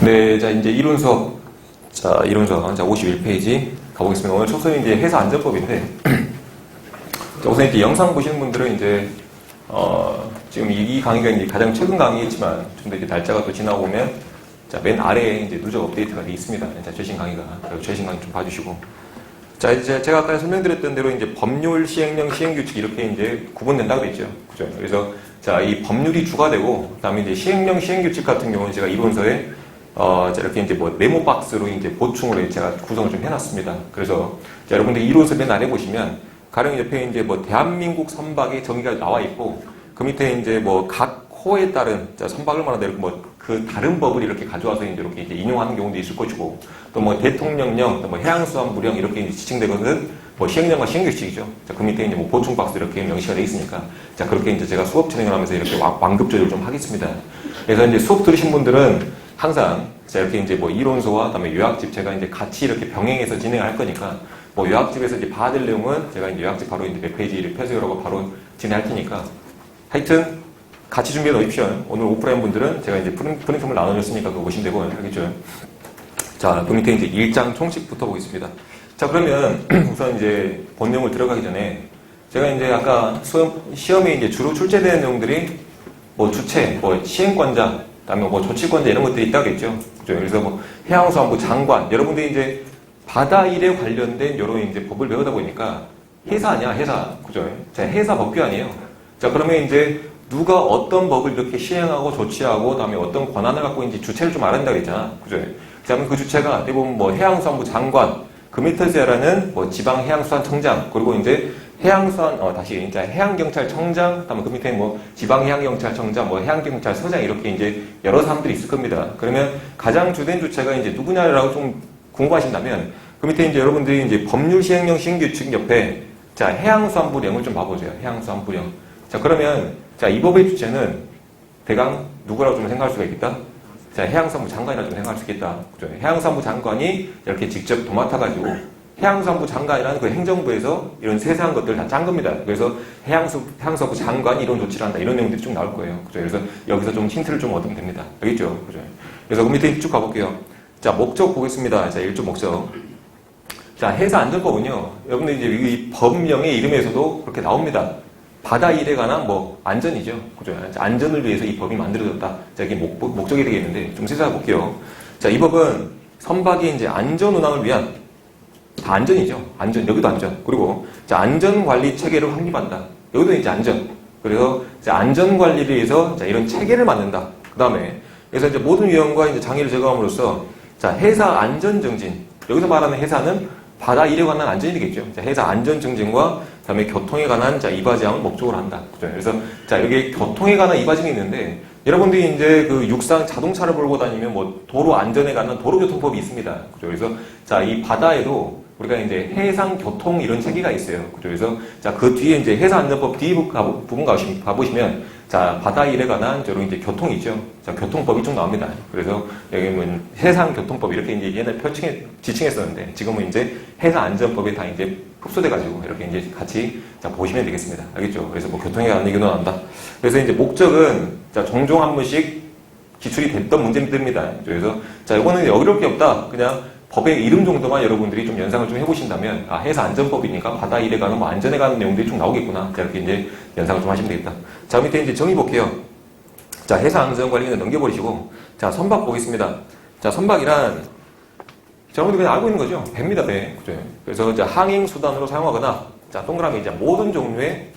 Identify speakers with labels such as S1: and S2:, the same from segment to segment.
S1: 네, 자, 이제 이론 수업. 자, 이론 수업. 자, 51페이지 가보겠습니다. 오늘 첫 수업이 이제 회사 안전법인데, 자, 우선 이렇게 영상 보시는 분들은 이제, 지금 이 강의가 이제 가장 최근 강의겠지만, 좀 더 이제 날짜가 또 지나고 오면, 자, 맨 아래에 이제 누적 업데이트가 되어 있습니다. 자, 최신 강의가. 그리고 최신 강의 좀 봐주시고. 자, 이제 제가 아까 설명드렸던 대로 이제 법률, 시행령, 시행규칙 이렇게 이제 구분된다고 그랬죠. 그죠? 그래서, 자, 이 법률이 주가 되고, 그 다음에 이제 시행령, 시행규칙 같은 경우는 제가 이론서에 자, 이렇게 이제 뭐 메모 박스로 이제 보충으로 제가 구성을 좀 해놨습니다. 그래서, 자, 여러분들 이론서 맨 아래 보시면, 가령 옆에 이제 뭐 대한민국 선박의 정의가 나와 있고, 그 밑에 이제 뭐 각 호에 따른, 자, 선박을 말하는 대로 뭐 그 다른 법을 이렇게 가져와서 이렇게 이제 인용하는 경우도 있을 것이고, 또 뭐 대통령령, 또 뭐 해양수산부령 이렇게 이제 지칭된 것은 뭐 시행령과 시행규칙이죠. 자, 그 밑에 이제 뭐 보충 박스 이렇게 명시가 되어 있으니까, 자, 그렇게 이제 제가 수업 진행을 하면서 이렇게 완급 조절을 좀 하겠습니다. 그래서 이제 수업 들으신 분들은 항상, 자, 이렇게 이제 뭐 이론서와 그다음에 요약집 제가 이제 같이 이렇게 병행해서 진행을 할 거니까, 뭐 요약집에서 이제 봐야 될 내용은 제가 이제 요약집 바로 이제 몇 페이지를 펴서라고 바로 진행할 테니까, 하여튼, 같이 준비해 놓으십시오. 오늘 오프라인 분들은 제가 이제 프린트물 나눠줬으니까 그거 보시면 되고, 알겠죠? 자, 그 밑에 이제 1장 총칙부터 보겠습니다. 자, 그러면 우선 이제 본 내용을 들어가기 전에 제가 이제 아까 시험에 이제 주로 출제되는 내용들이 뭐 주체, 뭐 시행권자, 그다음에 뭐 조치권자 이런 것들이 있다고 했죠. 그죠? 그래서 뭐 해양수산부 장관, 여러분들이 이제 바다 일에 관련된 여러 이제 법을 배우다 보니까 회사 아니야, 회사. 그죠? 자, 회사 법규 아니에요. 자, 그러면 이제 누가 어떤 법을 이렇게 시행하고 조치하고 그다음에 어떤 권한을 갖고 있는지 주체를 좀 알아야 된다고 했잖아. 그죠? 그다음에 그 주체가 대부분 뭐 해양수산부 장관, 그 밑에서 하라는 뭐 지방해양수산청장, 그리고 이제 다시 이제 해양경찰청장, 그다음에 그 밑에 뭐 지방해양경찰청장, 뭐 해양경찰서장 이렇게 이제 여러 사람들이 있을 겁니다. 그러면 가장 주된 주체가 이제 누구냐라고 좀 궁금하신다면 그 밑에 이제 여러분들이 이제 법률 시행령 시행규칙 옆에 자, 해양수산부령을 좀 봐보세요. 해양수산부령. 자, 그러면 자, 이 법의 주체는 대강 누구라고 좀 생각할 수가 있겠다? 자, 해양수산부 장관이라 좀 생각할 수 있겠다. 그죠? 해양수산부 장관이 이렇게 직접 도맡아가지고 해양수산부 장관이라는 그 행정부에서 이런 세세한 것들을 다 짠 겁니다. 그래서 해양수산부 장관이 이런 조치를 한다. 이런 내용들이 쭉 나올 거예요. 그죠? 그래서 여기서 좀 힌트를 좀 얻으면 됩니다. 알겠죠? 그죠? 그래서 그 밑에 쭉 가볼게요. 자, 목적 보겠습니다. 자, 1조 목적. 자, 해사안전법은요, 여러분들 이제 이 법령의 이름에서도 그렇게 나옵니다. 바다 일에 관한 뭐 안전이죠. 그죠? 안전을 위해서 이 법이 만들어졌다. 자, 이게 목적이 되겠는데 좀 세세하게 볼게요. 자, 이 법은 선박의 이제 안전 운항을 위한 다 안전이죠. 안전, 여기도 안전. 그리고 자, 안전 관리 체계를 확립한다. 여기도 이제 안전. 그래서 자, 안전 관리를 위해서 자, 이런 체계를 만든다. 그다음에 그래서 이제 모든 위험과 이제 장애를 제거함으로써 자, 해사 안전 증진. 여기서 말하는 해사는 바다 일에 관한 안전이 되겠죠. 자, 해사 안전 증진과 그다음에 교통에 관한 자, 이바지함을 목적으로 한다. 그죠? 그래서 자, 여기 교통에 관한 이바지함이 있는데 여러분들이 이제 그 육상 자동차를 몰고 다니면 뭐 도로 안전에 관한 도로교통법이 있습니다. 그죠? 그래서 자, 이 바다에도 우리가 이제 해상 교통 이런 체계가 있어요. 그죠? 그래서 자, 그 뒤에 이제 해사안전법 뒤 부분 가보시면 자, 바다 일에 관한 저런 이제 교통이 있죠. 자, 교통법이 좀 나옵니다. 그래서 여기는 해상교통법 이렇게 이제 옛날 지칭했었는데 지금은 이제 해사안전법에 다 이제 흡수돼가지고 이렇게 이제 같이 자, 보시면 되겠습니다. 알겠죠? 그래서 뭐 교통에 관한 얘기도 나온다. 그래서 이제 목적은 자, 종종 한 번씩 기출이 됐던 문제들입니다. 그래서 자, 이거는 어려울 게 없다. 그냥 법의 이름 정도만 여러분들이 좀 연상을 좀 해보신다면 아, 해사안전법이니까 바다 일에 관한 뭐 안전에 관한 내용들이 좀 나오겠구나. 자, 이렇게 이제 연상을 좀 하시면 되겠다. 자, 밑에 이제 정의 볼게요. 자, 해사안전관리는 넘겨버리시고 자, 선박 보겠습니다. 자, 선박이란 여러분들 그냥 알고 있는 거죠. 배입니다, 배. 그죠? 그래서 이제 항행수단으로 사용하거나 자, 동그라미 이제 모든 종류의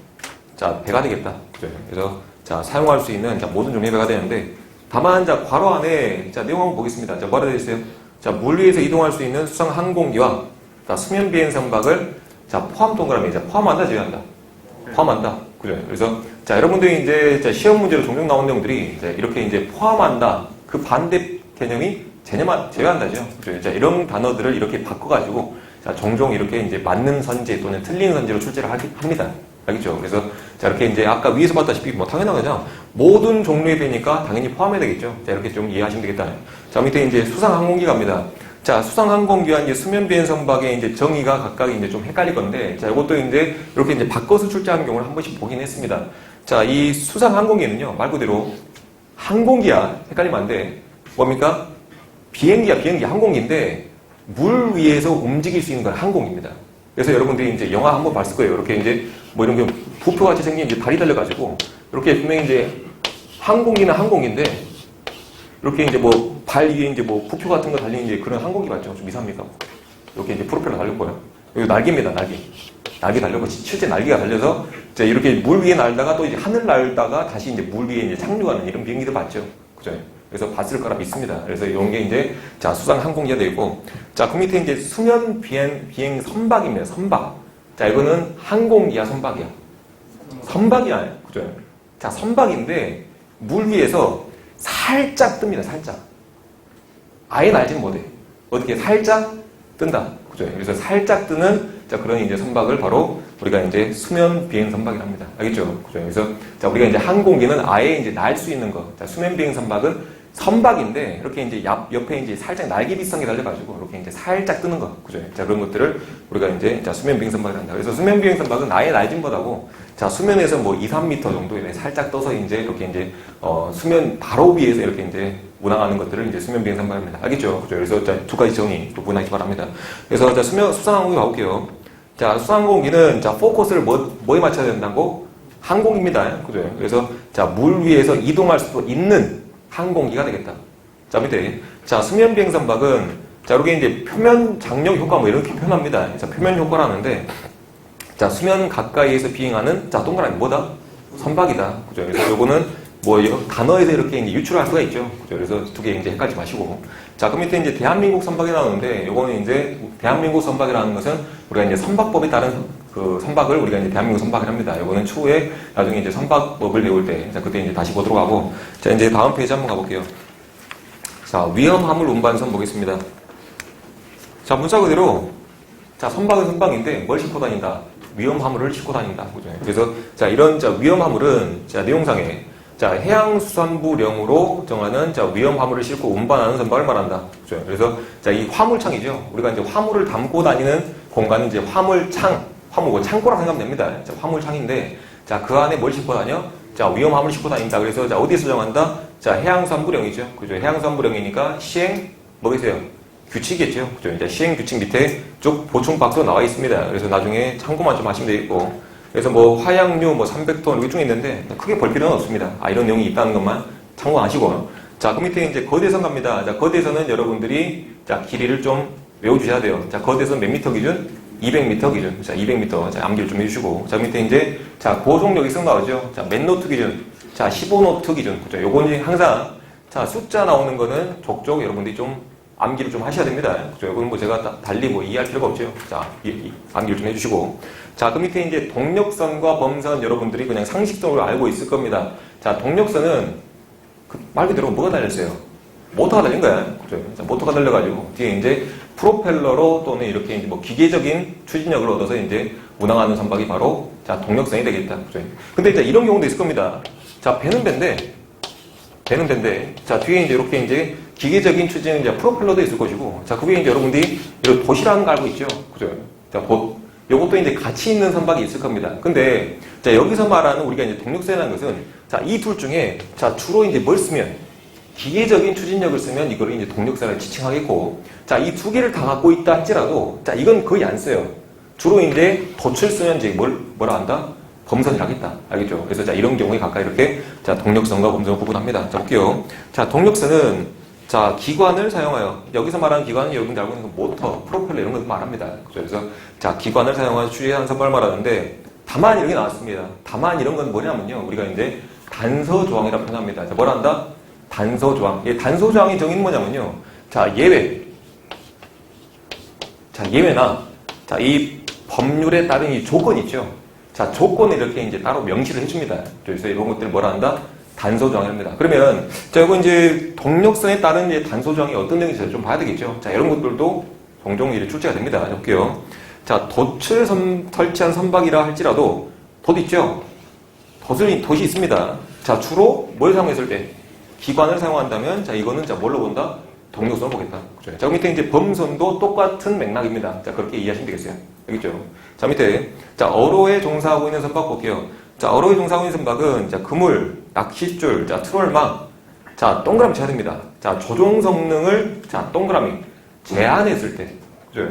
S1: 자, 배가 되겠다. 그죠? 그래서 자, 사용할 수 있는 자, 모든 종류의 배가 되는데 다만 자, 괄호 안에 자, 내용 한번 보겠습니다. 자, 뭐라 되어 있어요? 자, 물 위에서 이동할 수 있는 수상 항공기와 자, 수면 비행 선박을 자, 포함 동그라미 자, 포함한다, 제외한다. 포함한다. 그죠? 그래서 자, 여러분들이 이제 자, 시험 문제로 종종 나온 내용들이 이제 이렇게 이제 포함한다. 그 반대 개념이 제외한다죠. 그죠? 자, 이런 단어들을 이렇게 바꿔가지고 자, 종종 이렇게 이제 맞는 선제 또는 틀린 선제로 출제를 합니다. 알겠죠? 그래서 자, 이렇게 이제 아까 위에서 봤다시피 뭐 당연한 거죠. 모든 종류의 배니까 당연히 포함해야 되겠죠. 자, 이렇게 좀 이해하시면 되겠다. 자, 밑에 이제 수상항공기 갑니다. 자, 수상항공기와 이제 수면비행 선박의 이제 정의가 각각 이제 좀 헷갈릴 건데, 자, 이것도 이제 이렇게 이제 바꿔서 출제하는 경우를 한 번씩 보긴 했습니다. 자, 이 수상항공기는요, 말 그대로 항공기야. 헷갈리면 안 돼. 뭡니까? 비행기, 항공기인데 물 위에서 움직일 수 있는 건 항공입니다. 그래서 여러분들이 이제 영화 한번 봤을 거예요. 이렇게 이제 뭐 이런 게 부표같이 생긴 이제 다리 달려가지고 이렇게 분명히 이제 항공기는 항공인데 이렇게 이제 뭐 발 위에 이제 뭐 부표 같은 거 달린 이제 그런 항공기 맞죠? 좀 이상합니까? 이렇게 이제 프로펠러 달렸고요. 여기 날개입니다, 날개. 날개 달려고 실제 날개가 달려서 이제 이렇게 물 위에 날다가 또 이제 하늘 날다가 다시 이제 물 위에 이제 착륙하는 이런 비행기도 봤죠. 그죠? 그래서 봤을 거라 믿습니다. 그래서 이런 게 이제 자 수상 항공기가 되어 있고 자 그 밑에 이제 수면 비행 선박입니다. 선박. 자 이거는 항공기야 선박이야. 선박이야. 그죠? 자 선박인데 물 위에서 살짝 뜹니다. 살짝. 아예 날지는 못해. 어떻게 살짝 뜬다. 그죠? 그래서 살짝 뜨는 자 그런 이제 선박을 바로 우리가 이제 수면 비행 선박이랍니다. 알겠죠? 그죠? 그래서 자 우리가 이제 항공기는 아예 이제 날 수 있는 거. 자 수면 비행 선박은 선박인데 이렇게 이제 옆에 이제 살짝 날개 비슷한 게 달려가지고 이렇게 이제 살짝 뜨는 거. 그죠? 자 그런 것들을 우리가 이제 자 수면 비행 선박이라 한다. 그래서 수면 비행 선박은 아예 날진 못하고 자 수면에서 뭐 2, 3m 정도 이렇게 살짝 떠서 이제 이렇게 이제 수면 바로 위에서 이렇게 이제 운항하는 것들을 이제 수면 비행 선박입니다. 알겠죠? 그죠? 그래서 자 두 가지 정의 또 분하기 바랍니다. 그래서 자 수상항공기 가볼게요. 자 수상항공기는 자 포커스를 뭐에 맞춰야 된다고? 항공입니다. 그죠? 그래서 자 물 위에서 이동할 수 있는 항공기가 되겠다. 자 밑에 자 수면 비행 선박은 자 이렇게 이제 표면 장력 효과 뭐 이렇게 표현합니다. 자 표면 효과라는데 자 수면 가까이에서 비행하는 자 동그라미 뭐다? 선박이다. 그죠? 그래서 요거는 뭐 단어에서 이렇게 이제 유출할 수가 있죠. 그죠? 그래서 두 개 이제 헷갈리지 마시고 자 그 밑에 이제 대한민국 선박이 나오는데 요거는 이제 대한민국 선박이라는 것은 우리가 이제 선박법에 따른 그 선박을 우리가 이제 대한민국 선박이랍니다. 요거는 추후에 나중에 이제 선박법을 배울 때 자 그때 이제 다시 보도록 하고 자 이제 다음 페이지 한번 가볼게요. 자 위험화물 운반선 보겠습니다. 자 문자 그대로 자 선박은 선박인데 뭘 싣고 다닌다? 위험화물을 싣고 다닌다. 그죠? 그래서 자 이런 자 위험화물은 자 내용상에 자 해양수산부령으로 정하는 자 위험화물을 싣고 운반하는 선박을 말한다. 그죠? 그래서 자 이 화물창이죠. 우리가 이제 화물을 담고 다니는 공간은 이제 화물창, 화물고 창고라고 생각하면 됩니다. 자 화물창인데 자 그 안에 뭘 싣고 다녀? 자 위험화물을 싣고 다닌다. 그래서 자 어디에서 정한다? 자 해양수산부령이죠. 그죠? 해양수산부령이니까 시행 뭐겠어요? 규칙이겠죠. 그죠? 이제 시행 규칙 밑에 쭉 보충 박스로 나와 있습니다. 그래서 나중에 참고만 좀 하시면 되겠고. 그래서 뭐 화약류 뭐 300톤 이렇게 쭉 있는데 크게 볼 필요는 없습니다. 아 이런 내용이 있다는 것만 참고하시고. 자 그 밑에 이제 거대선 갑니다. 자 거대선은 여러분들이 자 길이를 좀 외워주셔야 돼요. 자 거대선 몇 미터 기준? 200m 기준. 자 200m. 자 암기를 좀 해주시고. 자 밑에 이제 자 고속력이 쓱 나오죠. 자 몇 노트 기준? 자 15노트 기준. 그죠? 요거는 항상 자 숫자 나오는 거는 족족 여러분들이 좀 암기를 좀 하셔야 됩니다. 그죠? 이건 뭐 제가 달리 뭐 이해할 필요가 없죠. 자, 암기를 좀 해주시고. 자, 그 밑에 이제 동력선과 범선 여러분들이 그냥 상식적으로 알고 있을 겁니다. 자, 동력선은 말 그대로 뭐가 달렸어요? 모터가 달린 거야. 그죠? 자, 모터가 달려가지고 뒤에 이제 프로펠러로 또는 이렇게 이제 뭐 기계적인 추진력을 얻어서 이제 운항하는 선박이 바로 자, 동력선이 되겠다. 그죠? 근데 이제 이런 경우도 있을 겁니다. 자, 배는 배인데 자, 뒤에 이제 이렇게 이제 기계적인 추진은 이제 프로펠러도 있을 것이고, 자, 그게 이제 여러분들이 이런 돛이라는 거 알고 있죠? 그죠? 자, 돛. 요것도 이제 같이 있는 선박이 있을 겁니다. 근데, 자, 여기서 말하는 우리가 이제 동력선이라는 것은, 자, 이 둘 중에, 자, 주로 이제 뭘 쓰면, 기계적인 추진력을 쓰면 이거를 이제 동력선을 지칭하겠고, 자, 이 두 개를 다 갖고 있다 할지라도, 자, 이건 거의 안 써요. 주로 이제 돛을 쓰면 이제 뭐라 한다? 범선을 하겠다. 알겠죠? 그래서 자, 이런 경우에 가까이 이렇게, 자, 동력선과 범선을 구분합니다. 자, 볼게요. 자, 동력선은 자, 기관을 사용하여, 여기서 말하는 기관은 여러분들 알고 있는 모터, 프로펠러 이런 거 말합니다. 그래서, 자, 기관을 사용하여 추진하는 선박을 말하는데, 다만 이런 게 나왔습니다. 다만 이런 건 뭐냐면요. 우리가 이제 단서조항이라고 표현합니다. 자, 뭐라 한다? 단서조항. 이 단서조항의 정의는 뭐냐면요. 자, 예외. 자, 예외나, 자, 이 법률에 따른 이 조건 있죠. 자, 조건을 이렇게 이제 따로 명시를 해줍니다. 그래서 이런 것들을 뭐라 한다? 단서조항입니다. 그러면, 자, 이거 이제 동력선에 따른 이제 단서조항이 어떤 내용인지 좀 봐야 되겠죠. 자, 이런 것들도 종종 이제 출제가 됩니다. 볼게요. 자, 돛을 설치한 선박이라 할지라도, 돛 있죠? 돛이 있습니다. 자, 주로 뭘 사용했을 때? 기관을 사용한다면, 자, 이거는 자, 뭘로 본다? 동력선을 보겠다. 그죠? 자, 그 밑에 이제 범선도 똑같은 맥락입니다. 자, 그렇게 이해하시면 되겠어요. 알겠죠? 자, 밑에, 자, 어로에 종사하고 있는 선박 볼게요. 자, 어로에 종사하고 있는 선박은, 자, 그물, 낚싯줄, 자, 트롤망. 자, 동그라미 쳐야 됩니다. 자, 조종 성능을, 자, 동그라미, 제한했을 때. 그죠?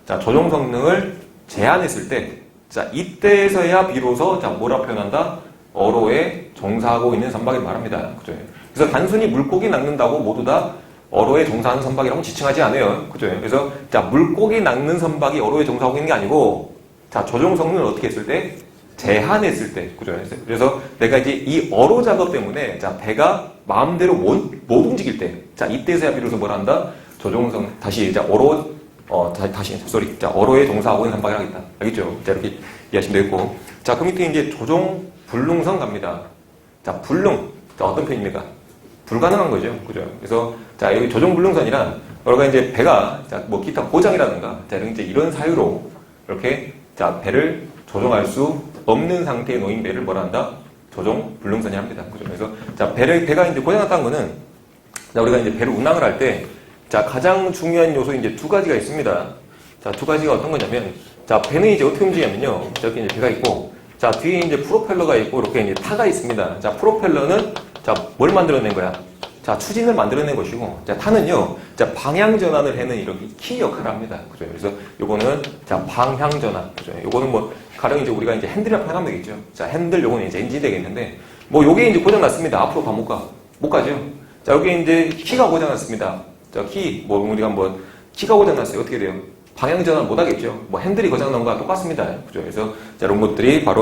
S1: 자, 조종 성능을 제한했을 때. 자, 이때에서야 비로소, 자, 뭐라 표현한다? 어로에 종사하고 있는 선박을 말합니다. 그죠? 그래서 단순히 물고기 낚는다고 모두 다 어로에 종사하는 선박이라고 지칭하지 않아요. 그죠? 그래서, 자, 물고기 낚는 선박이 어로에 종사하고 있는 게 아니고, 자, 조종 성능을 어떻게 했을 때? 제한했을 때. 그죠? 그래서 내가 이제 이 어로 작업 때문에, 자, 배가 마음대로 못 움직일 때. 자, 이때서야 비로소 뭘 한다? 조종성, 다시, 자, 자, 어로에 종사하고 있는 선박이라고 했다. 알겠죠? 자, 이렇게 이해하시면 되겠고. 자, 그 밑에 이제 조종 불능선 갑니다. 자, 불능. 자, 어떤 표현입니까? 불가능한 거죠. 그죠? 그래서, 자, 여기 조종 불능선이란, 여러가 이제 배가, 자, 뭐 기타 고장이라든가, 자, 이런 사유로, 이렇게, 자, 배를 조종할 수 없는 상태에 놓인 배를 뭐라 한다? 조종 불능선이 합니다. 그죠? 그래서, 자, 배가 이제 고장났다는 거는, 자, 우리가 이제 배를 운항을 할 때, 자, 가장 중요한 요소 이제 두 가지가 있습니다. 자, 두 가지가 어떤 거냐면, 자, 배는 이제 어떻게 움직이냐면요. 저렇게 이제 배가 있고, 자, 뒤에 이제 프로펠러가 있고, 이렇게 이제 타가 있습니다. 자, 프로펠러는, 자, 뭘 만들어낸 거야? 자, 추진을 만들어낸 것이고, 자, 타는요, 자, 방향 전환을 해는 이렇게 키 역할을 합니다. 그죠? 그래서 요거는, 자, 방향 전환. 그죠? 요거는 뭐, 가령 이제 우리가 이제 핸들이라고 표현하면 되겠죠. 자, 핸들 요거는 이제 엔진이 되겠는데, 뭐, 요게 이제 고장났습니다. 앞으로 못 가. 못 가죠? 자, 여기 이제 키가 고장났습니다. 자, 뭐, 우리가 뭐, 키가 고장났어요. 어떻게 돼요? 방향 전환 못 하겠죠. 뭐, 핸들이 고장난 거와 똑같습니다. 그죠? 그래서, 자, 이런 것들이 바로